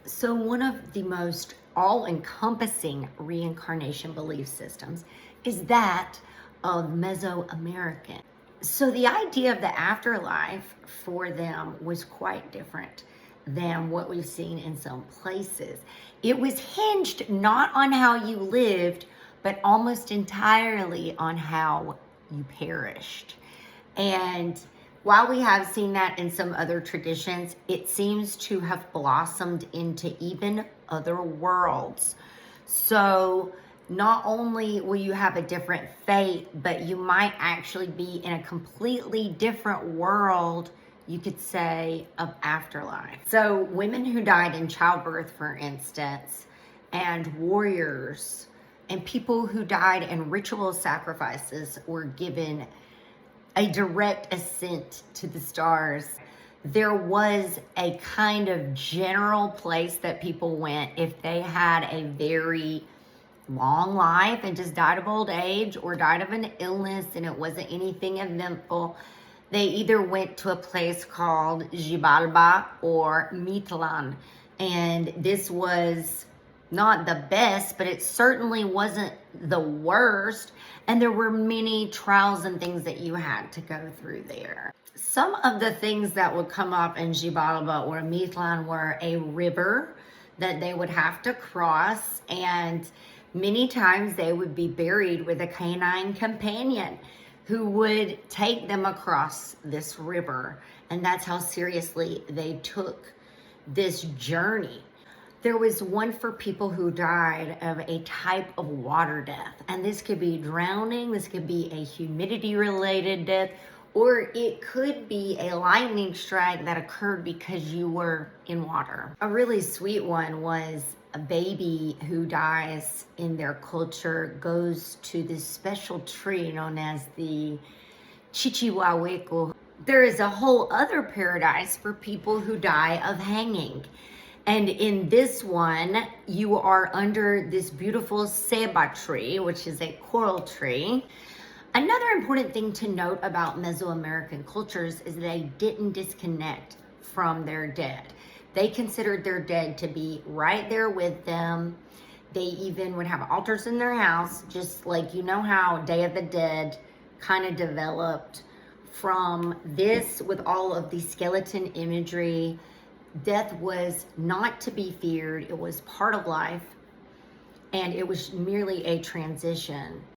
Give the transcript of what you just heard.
So, one of the most all encompassing reincarnation belief systems is that of Mesoamerican. So, the idea of the afterlife for them was quite different than what we've seen in some places. It was hinged not on how you lived, but almost entirely on how you perished. And while we have seen that in some other traditions, it seems to have blossomed into even other worlds. So not only will you have a different fate, but you might actually be in a completely different world, you could say, of afterlife. So women who died in childbirth, for instance, and warriors and people who died in ritual sacrifices were given a direct ascent to the stars. There was a kind of general place that people went if they had a very long life and just died of old age or died of an illness and it wasn't anything eventful. They either went to a place called Xibalba or Mitlan. And this was not the best, but it certainly wasn't the worst. And there were many trials and things that you had to go through there. Some of the things that would come up in Xibalba or Mitlan were a river that they would have to cross, and many times they would be buried with a canine companion who would take them across this river. And that's how seriously they took this journey. There was one for people who died of a type of water death. And this could be drowning, this could be a humidity-related death, or it could be a lightning strike that occurred because you were in water. A really sweet one was a baby who dies in their culture goes to this special tree known as the Chichihuahueco. There is a whole other paradise for people who die of hanging. And in this one, you are under this beautiful ceiba tree, which is a coral tree. Another important thing to note about Mesoamerican cultures is they didn't disconnect from their dead. They considered their dead to be right there with them. They even would have altars in their house, just like, you know how Day of the Dead kind of developed from this with all of the skeleton imagery. Death was not to be feared. It was part of life, and it was merely a transition.